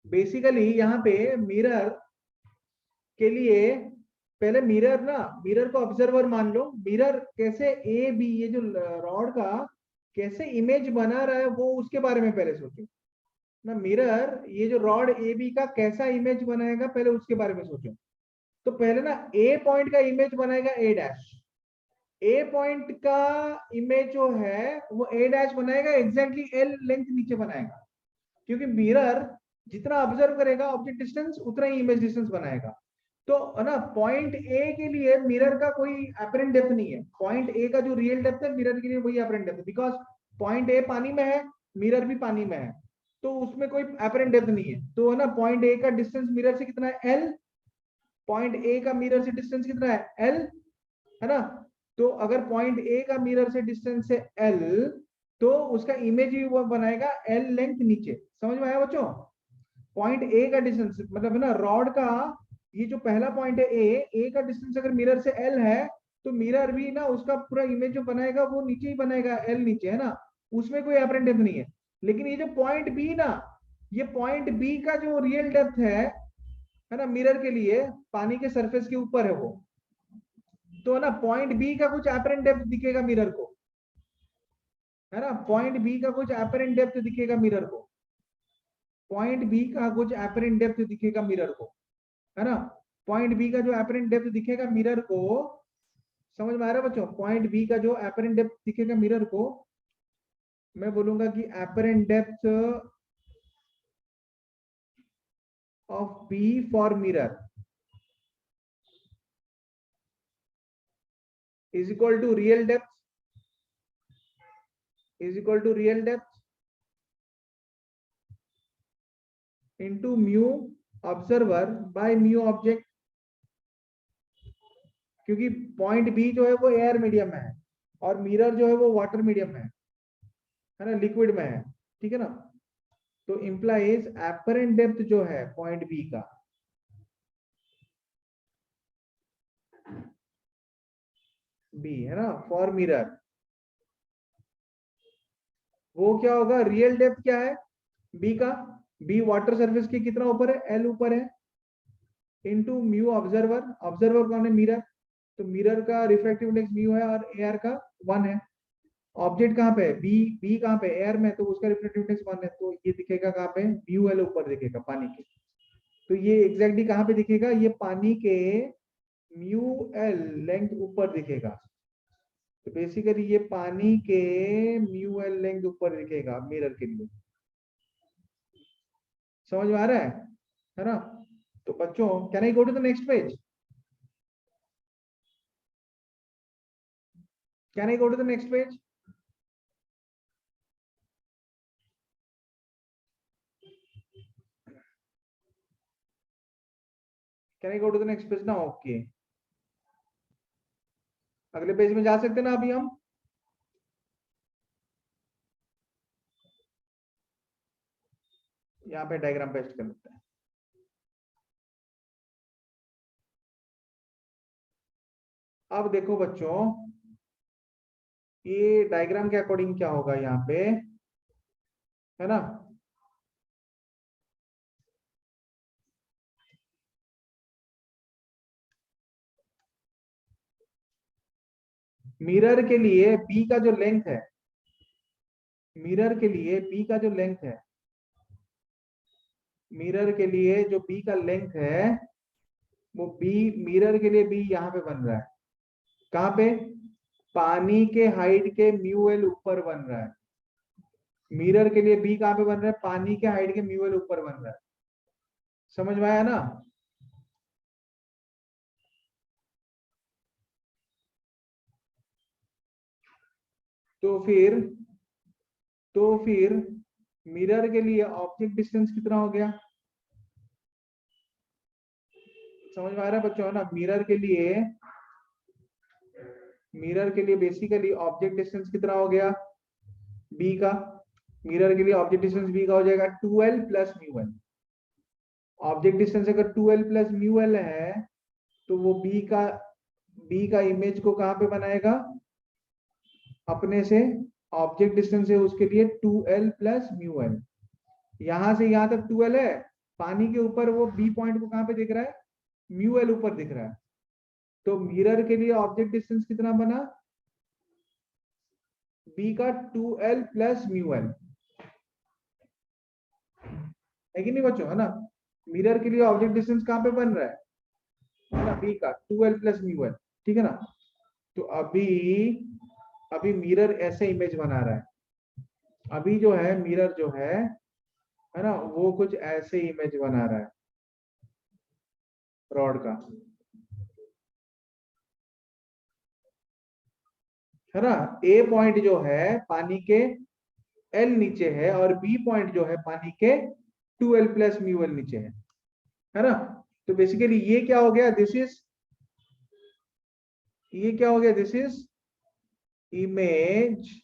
Basically यहाँ पे mirror के लिए पहले मिरर को ऑब्जर्वर मान लो। मिरर कैसे ए बी, ये जो रॉड का कैसे इमेज बना रहा है वो उसके बारे में पहले सोचो ना। मिरर ये जो रॉड ए बी का कैसा इमेज बनाएगा पहले उसके बारे में सोचो। तो पहले ना ए पॉइंट का इमेज बनाएगा ए डैश। ए पॉइंट का इमेज जो है वो ए डैश बनाएगा, एग्जैक्टली एल लेंथ नीचे बनाएगा, क्योंकि मिरर जितना ऑब्जर्व करेगा ऑब्जेक्ट डिस्टेंस उतना ही इमेज डिस्टेंस बनाएगा। तो है ना, पॉइंट ए के लिए मिरर का कोई एपरेंट डेप्थ नहीं है। पॉइंट ए का जो रियल डेप्थ है मिरर के लिए वही एपरेंट डेप्थ है, बिकॉज पॉइंट ए पानी में है, मिरर भी पानी में है, तो उसमें कोई एपरेंट डेप्थ नहीं है। तो है ना, पॉइंट ए का डिस्टेंस मिरर से कितना है, एल। पॉइंट ए का मिरर से डिस्टेंस कितना है, एल, है ना। तो अगर पॉइंट ए का मिरर से डिस्टेंस है एल, तो उसका इमेज ही वो बनाएगा एल लेंथ नीचे। समझ में आया बच्चों? पॉइंट ए का डिस्टेंस मतलब है ना, रॉड का ये जो पहला पॉइंट है ए का डिस्टेंस अगर मिरर से एल है, तो मिरर भी ना उसका पूरा इमेज जो बनाएगा वो नीचे ही बनेगा, एल नीचे, है ना। उसमें कोई एपरेंट डेप्थ नहीं है। लेकिन ये जो पॉइंट बी ना, ये पॉइंट बी का जो रियल डेप्थ है ना, मिरर के लिए पानी के सरफेस के ऊपर है वो। तो ना पॉइंट बी का कुछ एपरेंट डेप्थ दिखेगा मिरर को, है ना। पॉइंट बी का कुछ एपरेंट डेप्थ दिखेगा मिरर को, पॉइंट बी का कुछ एपरेंट डेप्थ दिखेगा मिरर को, है ना। पॉइंट बी का जो एपरेंट डेप्थ दिखेगा मिरर को, समझ में आ रहा है बच्चों? पॉइंट बी का जो एपरेंट डेप्थ दिखेगा मिरर को, मैं बोलूंगा कि apparent depth of B for mirror is equal to real depth, is equal to real depth into mu observer by mu object. क्योंकि पॉइंट बी जो है वो एयर मीडियम में है और मिरर जो है वो वाटर मीडियम में है ना, लिक्विड में है, ठीक है ना। तो इंप्लाइज एपरेंट डेप्थ जो है पॉइंट बी का, बी है ना, फॉर मिरर, वो क्या होगा, रियल डेप्थ क्या है बी का, बी वाटर सरफेस के कितना ऊपर है, एल ऊपर है, इनटू म्यू ऑब्जर्वर, ऑब्जर्वर कौन है, मिरर। तो मिरर का रिफ्रैक्टिव इंडेक्स म्यू है और एयर का 1 है। ऑब्जेक्ट कहाँ पे है, बी, बी कहाँ पे, एयर में, तो उसका रिफ्रैक्टिव इंडेक्स 1 है, तो ये दिखेगा कहाँ पे, म्यू एल ऊपर दिखेगा पानी के। तो ये एग्जैक्टली कहाँ पे दिखेगा, ये पानी के म्यू एल लेंथ ऊपर दिखेगा। तो बेसिकली ये पानी के म्यू एल लेंथ ऊपर दिखेगा मिरर के लिए। समझ में आ रहा है ना। तो बच्चों, can I go to the next page? Can I go to the next page? Can I go to the next page ना? ओके, अगले पेज में जा सकते ना अभी हम? यहाँ पे डायग्राम पेस्ट कर लेते हैं। अब देखो बच्चों, ये डायग्राम के अकॉर्डिंग क्या होगा यहाँ पे, है ना। मिरर के लिए बी का जो लेंथ है, मिरर के लिए बी का जो लेंथ है, मिरर के लिए जो बी का लेंथ है, वो बी, मिरर के लिए बी यहाँ पे बन रहा है, कहाँ पे, पानी के हाइट के म्यू एल ऊपर बन रहा है। मिरर के लिए बी कहाँ पे बन रहा है, पानी के हाइट के म्यू एल ऊपर बन रहा है। समझ में आया ना। तो फिर तो फिर मिरर के लिए ऑब्जेक्ट डिस्टेंस कितना हो गया, समझ में आ रहा है बच्चों, है ना। मिरर के लिए बेसिकली ऑब्जेक्ट डिस्टेंस कितना हो गया बी का, मिरर के लिए ऑब्जेक्ट डिस्टेंस बी का हो जाएगा 2l plus mu L. Object distance अगर 2l प्लस म्यू एल है, तो वो बी का इमेज को कहां पे बनाएगा, अपने से ऑब्जेक्ट डिस्टेंस है उसके लिए 2l प्लस म्यू एल। यहां से यहां तक 2l है, पानी के ऊपर वो बी पॉइंट को कहां पे दिख रहा है, म्यू एल ऊपर दिख रहा है। तो मिरर के लिए ऑब्जेक्ट डिस्टेंस कितना बना, बी का 2l प्लस म्यू एल, है कि नहीं बच्चों, है ना। मिरर के लिए ऑब्जेक्ट डिस्टेंस कहां पे बन रहा है ना, बी का 2l प्लस म्यू एल, ठीक है ना। तो अभी अभी मिरर ऐसे इमेज बना रहा है, अभी जो है मिरर जो है ना, वो कुछ ऐसे इमेज बना रहा है रॉड का, है ना। ए पॉइंट जो है पानी के एल नीचे है और बी पॉइंट जो है पानी के 2l प्लस म्यू एल नीचे है ना। तो बेसिकली ये क्या हो गया, दिस इज, ये क्या हो गया, this is image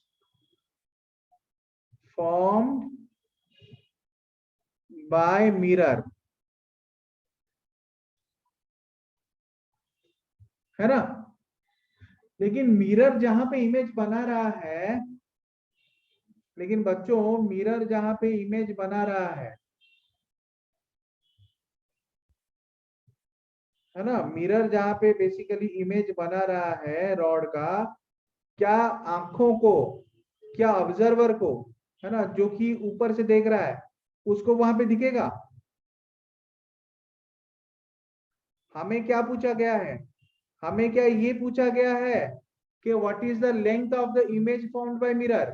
formed by mirror, है ना। लेकिन मिरर जहां पे इमेज बना रहा है, लेकिन बच्चों मिरर जहां पे इमेज बना रहा है ना, मिरर जहां पे बेसिकली इमेज बना रहा है रॉड का, क्या आंखों को, क्या ऑब्जर्वर को, है ना, जो कि ऊपर से देख रहा है, उसको वहां पे दिखेगा। हमें क्या पूछा गया है, हमें क्या ये पूछा गया है कि what is the length of the image formed by mirror.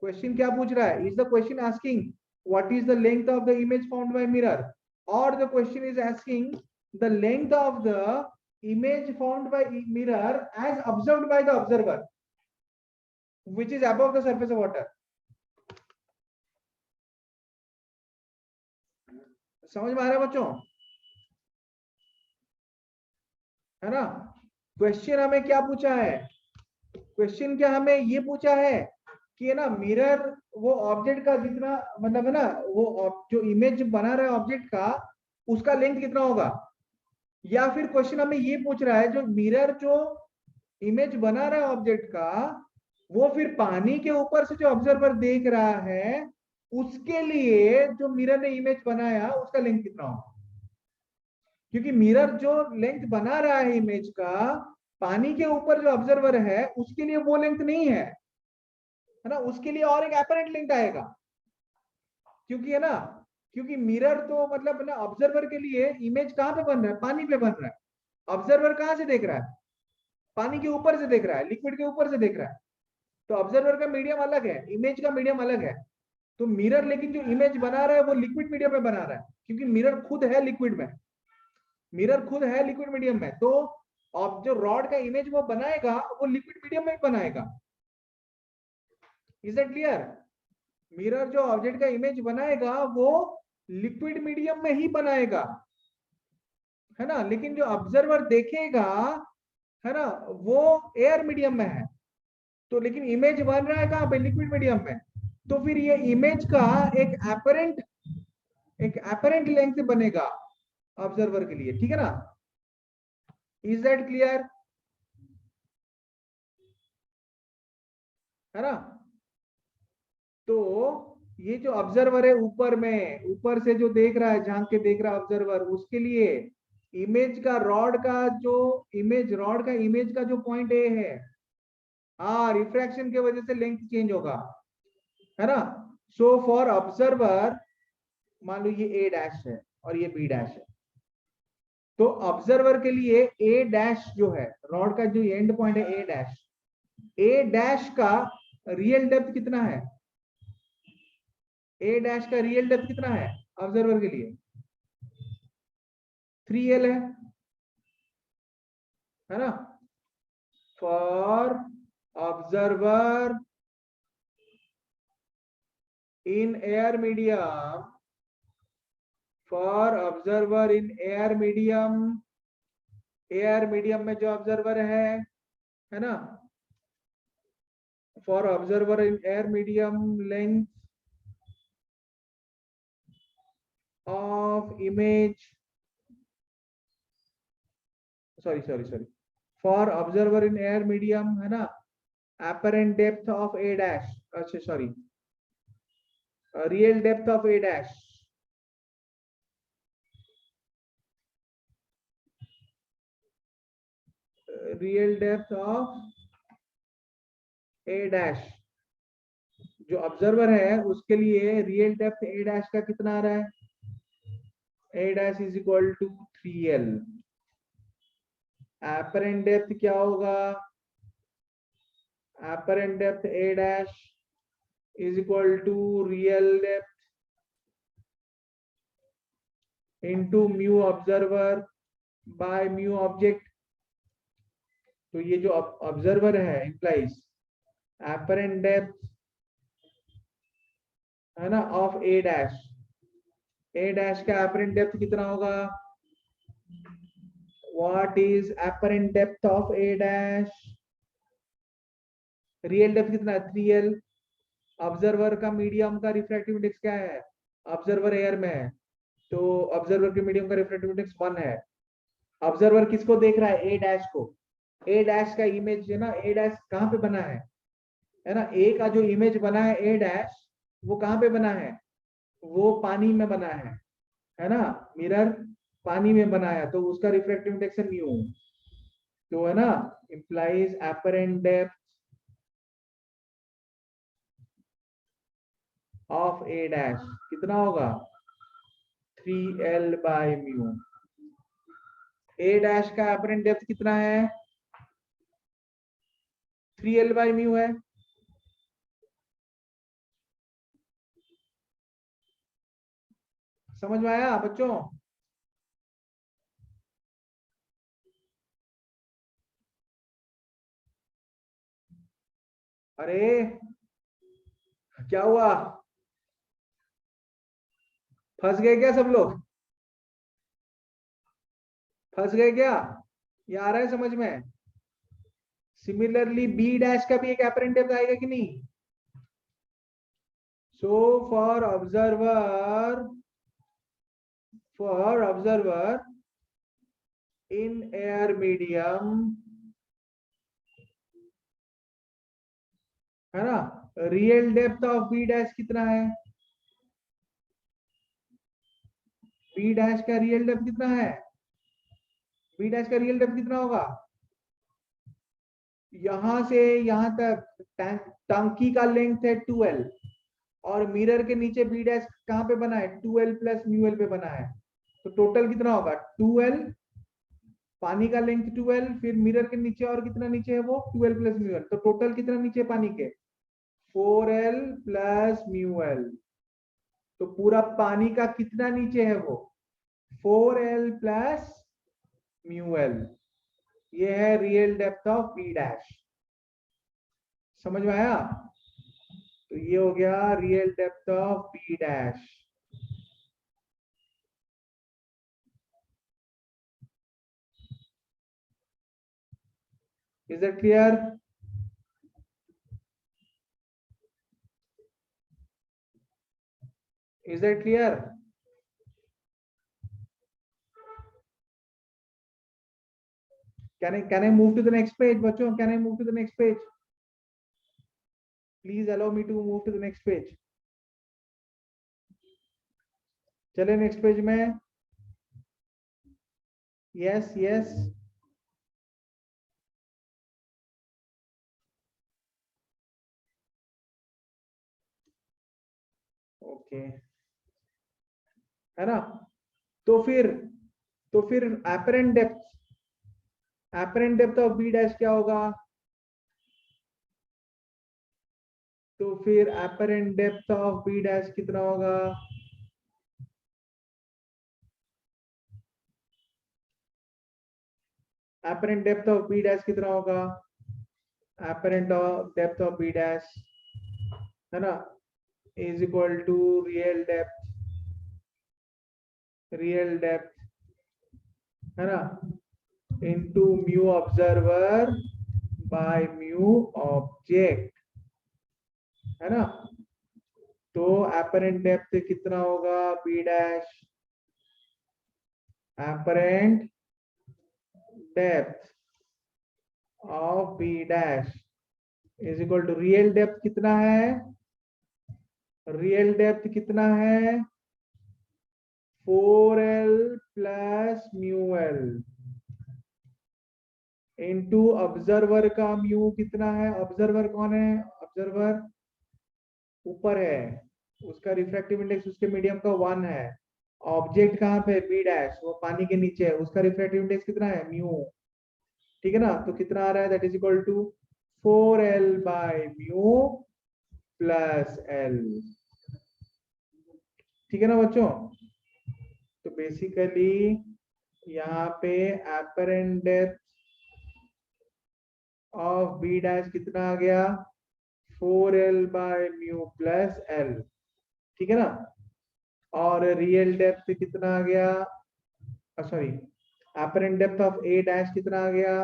Question क्या पूछ रहा है, is the question asking what is the length of the image formed by mirror, और the question is asking the length of the image formed by mirror as observed by the observer which is above the surface of water। समझ में आ रहा है बच्चों, है ना। Question हमें क्या पूछा है, क्वेश्चन क्या हमें ये पूछा है कि है ना मिरर वो ऑब्जेक्ट का जितना, मतलब है ना, वो जो इमेज बना रहा है ऑब्जेक्ट का, उसका लेंथ कितना होगा। या फिर क्वेश्चन हमें ये पूछ रहा है जो मिरर जो इमेज बना रहा है ऑब्जेक्ट का, वो फिर पानी के ऊपर से जो ऑब्जर्वर देख रहा है, उसके लिए जो मिरर ने इमेज बनाया उसका लेंथ कितना होगा। क्योंकि मिरर जो लेंथ बना रहा है इमेज का, पानी के ऊपर जो ऑब्जर्वर है उसके लिए वो लेंथ नहीं है ना, उसके लिए और एक एपरेंट लेंथ आएगा। क्योंकि है ना, क्योंकि मिरर तो मतलब ना ऑब्जर्वर के लिए इमेज कहां पे बन रहा है, पानी पे बन रहा है। ऑब्जर्वर कहां से देख रहा है, पानी के ऊपर से देख रहा है, लिक्विड के ऊपर से देख रहा है। तो ऑब्जर्वर का मीडियम अलग है, इमेज का मीडियम अलग है। तो मिरर लेकिन जो इमेज बना रहा है वो लिक्विड मीडियम में बना रहा है, क्योंकि मिरर खुद है लिक्विड में, मिरर खुद है लिक्विड मीडियम में। तो अब जो रॉड का इमेज वो बनाएगा वो लिक्विड मीडियम में बनाएगा। Is that clear. मिरर जो ऑब्जेक्ट का इमेज बनाएगा वो लिक्विड मीडियम में ही बनाएगा, है ना। लेकिन जो ऑब्जर्वर देखेगा, है ना, वो एयर मीडियम में है। तो लेकिन इमेज बन रहा है कहां पे, लिक्विड मीडियम में। तो फिर ये इमेज का एक एपरेंट लेंथ बनेगा ऑब्जर्वर के लिए, ठीक है ना। इज दैट क्लियर, है ना। तो ये जो ऑब्जर्वर है ऊपर में, ऊपर से जो देख रहा है, झांक के देख रहा है ऑब्जर्वर, उसके लिए इमेज का रॉड का जो इमेज, रॉड का इमेज का जो पॉइंट ए है, हाँ, रिफ्रैक्शन के वजह से लेंथ चेंज होगा, है ना। सो फॉर ऑब्जर्वर, मान लो ये ए डैश है और ये बी डैश है, तो ऑब्जर्वर के लिए ए डैश जो है, रॉड का जो एंड पॉइंट है ए डैश, ए डैश का रियल डेप्थ कितना है, ए डैश का रियल डेप्थ कितना है ऑब्जर्वर के लिए, 3l है ना। For observer in air medium, for observer in air medium, air medium में जो ऑब्जर्वर है ना, for observer in air medium length of image, sorry for observer in air medium, है ना, apparent depth of a dash, अच्छा sorry, real depth of A dash, real depth of A dash, जो observer है उसके लिए real depth A dash का कितना आ रहा है, A dash is equal to 3L। Apparent depth क्या होगा, apparent depth A dash is equal to real depth into mu observer by mu object. तो ये जो ऑब्जर्वर है इंप्लाइज एपरेंट डेप्थ है ना of A dash, A dash का apparent depth कितना होगा, what is apparent depth of A dash, real depth कितना है 3L। ऑब्जर्वर का मीडियम का रिफ्रैक्टिव इंडेक्स क्या है, ऑब्जर्वर एयर में है तो ऑब्जर्वर के मीडियम का रिफ्रैक्टिव इंडेक्स 1 है। ऑब्जर्वर किसको देख रहा है, ए डैश को। ए डैश का इमेज है ना, ए डैश कहाँ पे बना है ना, ए का जो इमेज बना है ए डैश वो कहाँ पे बना है, वो पानी में बना है ना, मिरर पानी में बना है तो उसका रिफ्रैक्टिव इंडेक्स है म्यू। तो है ना implies apparent depth of A dash कितना होगा 3L by mu. A dash का एपरेंट डेप्थ कितना है 3L बाय म्यू है। समझ में आया बच्चों, अरे क्या हुआ, फंस गए क्या सब लोग, फंस गए क्या, ये आ रहा है समझ में। सिमिलरली बी डैश का भी एक एपरेंट डेप्थ आएगा कि नहीं। So for observer in air medium है ना, real depth of B dash कितना है, बी डैश का रियल डेप्थ कितना है, बी डैश का रियल डेप्थ कितना होगा, यहां से यहां तक टंकी का लेंथ है 2L और मिरर के नीचे बी डैश कहां पे बना है 2L प्लस म्यू एल पे बना है। तो टोटल कितना होगा 2L, पानी का लेंथ 2L, फिर मिरर के नीचे और कितना नीचे है वो 2L प्लस म्यू एल, तो टोटल कितना नीचे है पानी के 4L प्लस म्यू एल। तो पूरा पानी का कितना नीचे है वो 4L प्लस म्यू एल। ये है real depth of B dash, समझ में आया। तो ये हो गया real depth of B dash. Is it clear, is it clear. can I move to the next page बच्चों, can I move to the next page, please allow me to move to the next page। चले next page में, yes yes okay है ना। तो फिर apparent depth of B dash क्या होगा, तो फिर apparent depth of B dash कितना होगा, apparent depth of B dash कितना होगा, apparent depth of B dash है ना is equal to real depth है ना into mu observer by mu object है ना। तो एपरेंट डेप्थ कितना होगा B dash, apparent depth of B dash is equal to real depth कितना है, रियल डेप्थ कितना है 4L plus mu L into observer का म्यू कितना है, ऑब्जर्वर कौन है, ऑब्जर्वर ऊपर है, उसका रिफ्रैक्टिव इंडेक्स उसके मीडियम का 1 है। ऑब्जेक्ट कहाँ पे, बी डैश, वो पानी के नीचे है, उसका रिफ्रैक्टिव इंडेक्स कितना है, म्यू। ठीक है ना, तो कितना आ रहा है, that is equal to 4l by mu plus L. ठीक है ना बच्चों। तो बेसिकली यहाँ पे apparent depth of B dash कितना आ गया, 4l by mu plus L. ठीक है ना, और रियल डेप्थ कितना आ गया, sorry apparent depth of A dash कितना आ गया,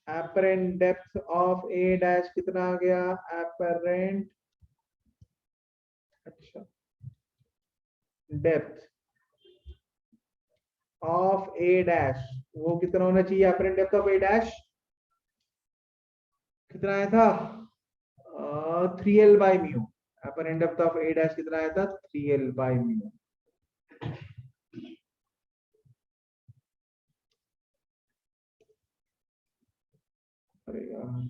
apparent depth of A dash कितना आ गया, एपरेंट, अच्छा, डेप्थ ऑफ ए डैश वो कितना होना चाहिए, apparent depth of A dash कितना आया था, 3l by mu. Apparent depth of A dash कितना आया था, 3l बाई म्यू। अरे यार,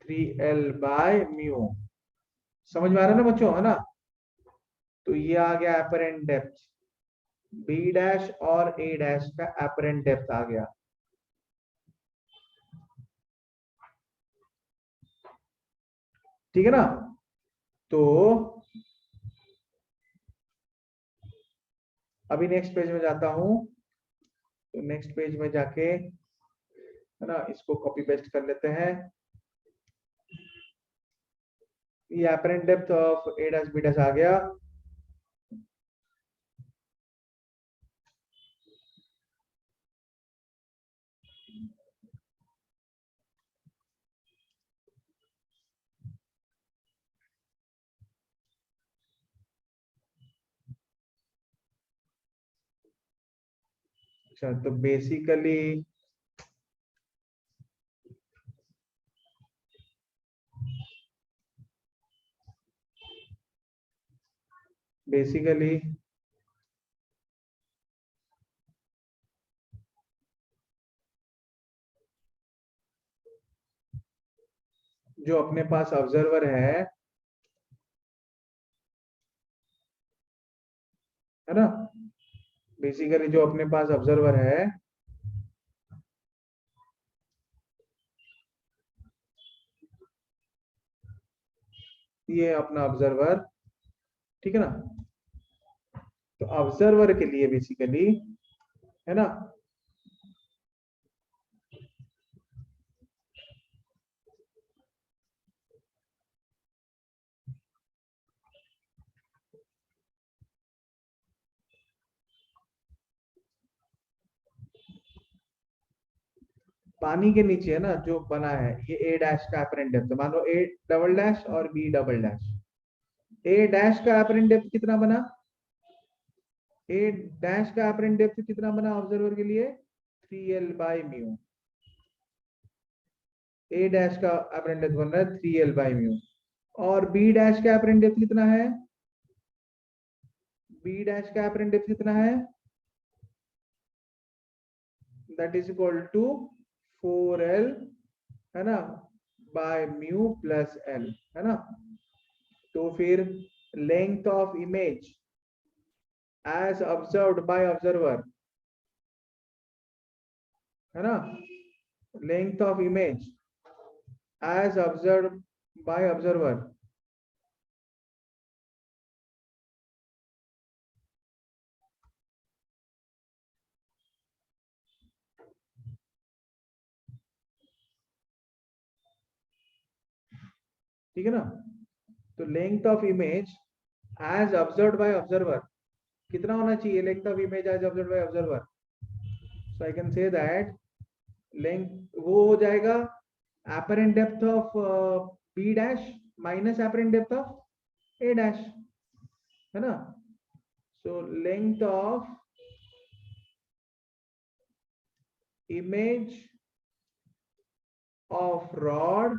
3l बाय म्यू, समझ में आ रहा है ना बच्चों, है ना। तो ये आ गया एपरेंट डेप्थ, बी डैश और ए डैश का एपरेंट डेप्थ आ गया। ठीक है ना, तो अभी नेक्स्ट पेज में जाता हूं। तो नेक्स्ट पेज में जाके, है ना, इसको कॉपी पेस्ट कर लेते हैं। ये apparent depth of A dash B dash आ गया। अच्छा, तो बेसिकली बेसिकली जो अपने पास ऑब्जर्वर है ना, बेसिकली जो अपने पास ऑब्जर्वर है, ये अपना ऑब्जर्वर, ठीक है ना। तो ऑब्जर्वर के लिए बेसिकली, है ना, पानी के नीचे है ना जो बना है, ये ए डैश का एपरेंट डेप्थ, मान लो ए डबल डैश और बी डबल डैश। ए डैश का एपरेंट डेप्थ कितना बना, ए डैश का एपरेंट डेप्थ कितना बना ऑब्जर्वर के लिए, 3l by mu. A dash का एपरेंट डेप्थ बन रहा है 3l बाई म्यू। और बी डैश का एपरेंट डेप्थ कितना है, बी डैश का एपरेंट डेप्थ कितना है, that is equal to 4l, है ना, बाय म्यू प्लस एल, है ना। तो फिर length of image as observed by observer, है ना, length of image as observed by observer, ठीक है ना। तो length of image as observed by observer कितना होना चाहिए, length of image as observed by observer, so I can say that length वो हो जाएगा apparent depth of b dash minus apparent depth of a dash, है ना। so length of image of rod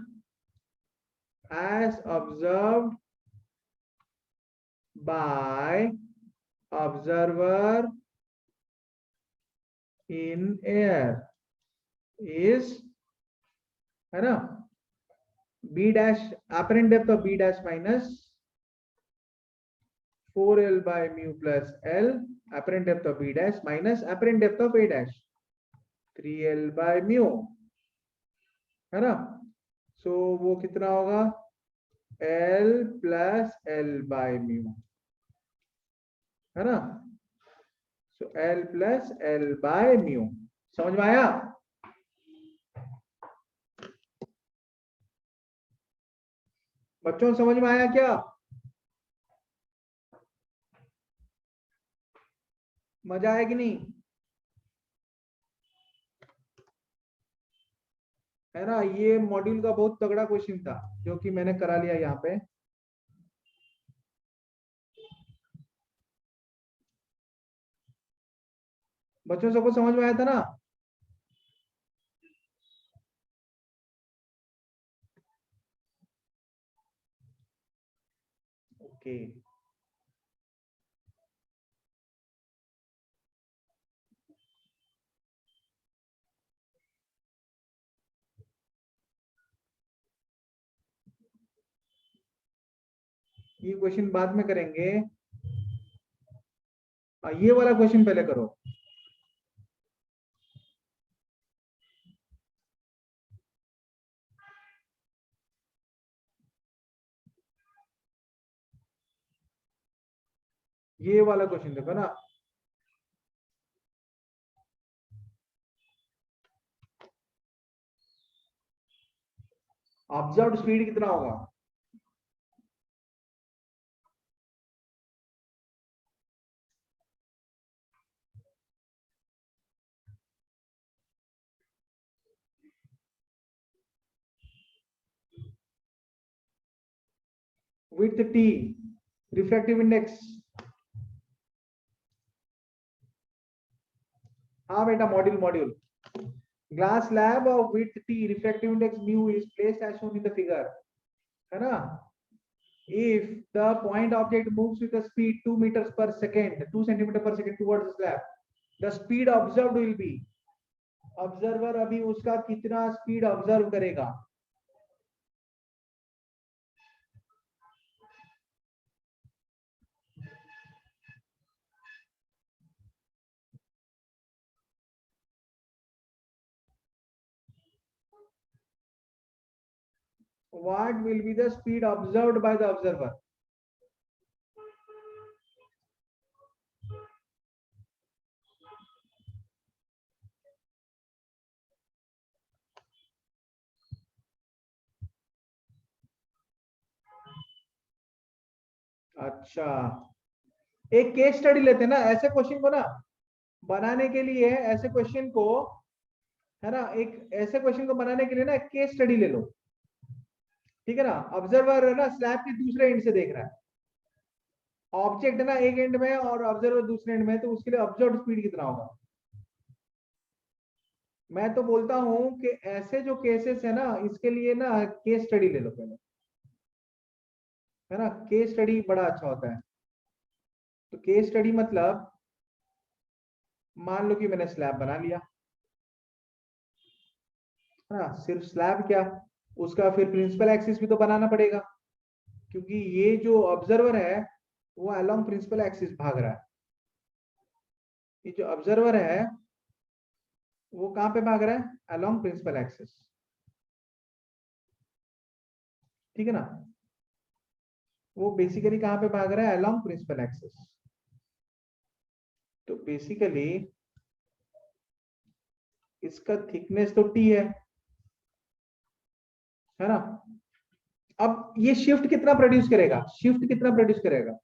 as observed by observer in air is, है ना, b dash, apparent depth of b dash minus 4l by mu plus l, apparent depth of b dash minus apparent depth of a dash 3l by mu, है ना। सो वो कितना होगा, l plus l by mu, है ना। सो l plus l by mu, समझ में आया। बच्चों समझ में आया क्या, मजा आया कि नहीं, है ना। ये मॉड्यूल का बहुत तगड़ा क्वेश्चन था जो कि मैंने करा लिया यहाँ पे। बच्चों सबको समझ में आया था ना। ओके, ये क्वेश्चन बाद में करेंगे, ये वाला क्वेश्चन पहले करो। ये वाला क्वेश्चन देखो ना, ऑब्जर्व्ड स्पीड कितना होगा। विथ टी, रिफ्रैक्टिव इंडेक्स, हाँ बेटा, module module, glass slab of width t, refractive index mu is placed as shown in the figure, है ना। If the point object moves with a speed 2 meters per second, 2 centimeter per second towards the slab, the speed observed will be, observer अभी उसका कितना speed observe करेगा। What will be the speed observed by the observer। अच्छा, एक case study लेते हैं ना, ऐसे क्वेश्चन को ना बनाने के लिए, ऐसे क्वेश्चन को, है ना, एक ऐसे क्वेश्चन को बनाने के लिए ना केस स्टडी ले लो, ठीक है ना। ऑब्जर्वर है ना स्लैब के दूसरे एंड से देख रहा है, ऑब्जेक्ट है ना एक एंड में और ऑब्जर्वर दूसरे एंड में, तो उसके लिए ऑब्जर्व स्पीड कितना होगा। मैं तो बोलता हूं कि ऐसे जो केसेस है ना, इसके लिए ना केस स्टडी ले लो पहले, है ना। केस स्टडी बड़ा अच्छा होता है। तो केस स्टडी मतलब, मान लो कि मैंने स्लैब बना लिया, है ना। सिर्फ स्लैब क्या, उसका फिर प्रिंसिपल एक्सिस भी तो बनाना पड़ेगा, क्योंकि ये जो ऑब्जर्वर है वो अलोंग प्रिंसिपल एक्सिस भाग रहा है। ये जो ऑब्जर्वर है वो कहां पे भाग रहा है, अलोंग प्रिंसिपल एक्सिस, ठीक है ना। वो बेसिकली कहां पे भाग रहा है, अलोंग प्रिंसिपल एक्सिस। तो बेसिकली इसका थिकनेस तो टी है ना। अब ये शिफ्ट कितना प्रोड्यूस करेगा, शिफ्ट कितना प्रोड्यूस करेगा,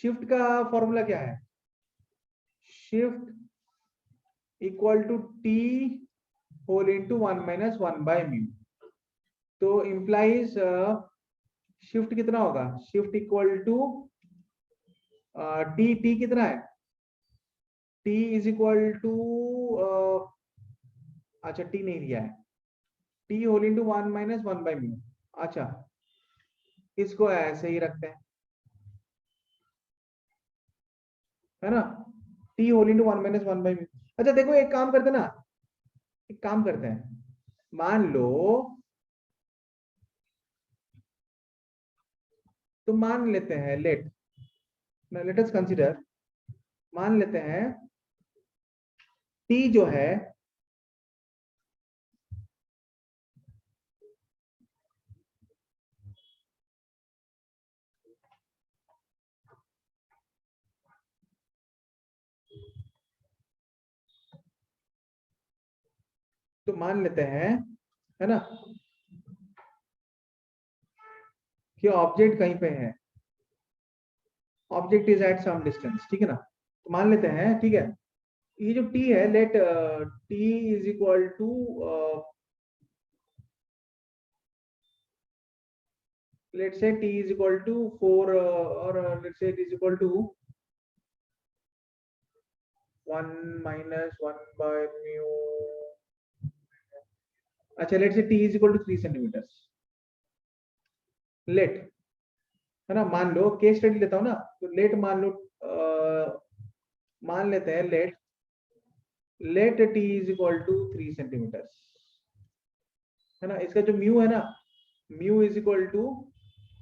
शिफ्ट का फॉर्मूला क्या है, shift equal to t whole into 1 - 1/μ। तो इंप्लाइज शिफ्ट कितना होगा, shift equal to t, t कितना है, टी इज इक्वल टू, अच्छा टी नहीं दिया है, टी होल इंटू 1 - 1/μ। अच्छा, इसको ऐसे ही रखते हैं, है ना, टी होल इंटू 1 - 1/μ। अच्छा देखो एक काम करते हैं ना, एक काम करते हैं, मान लो, तो मान लेते हैं लेट अस कंसीडर, मान लेते हैं टी जो है तो मान लेते हैं, है ना, कि ऑब्जेक्ट कहीं पे है, object is at some distance, ठीक है ना, तो मान लेते हैं, ठीक है, ये जो टी है, let t is equal to, let say t is equal to 4, और let say it is equal to 1 minus 1 by mu, अच्छा let say t is equal to 3 centimetre, let, है ना, मान लो केस स्टडी लेता हूँ ना, तो लेट मान लो, मान लेते हैं let t is equal to 3 centimetre, है ना, इसका जो म्यू है ना, म्यू इज इक्वल टू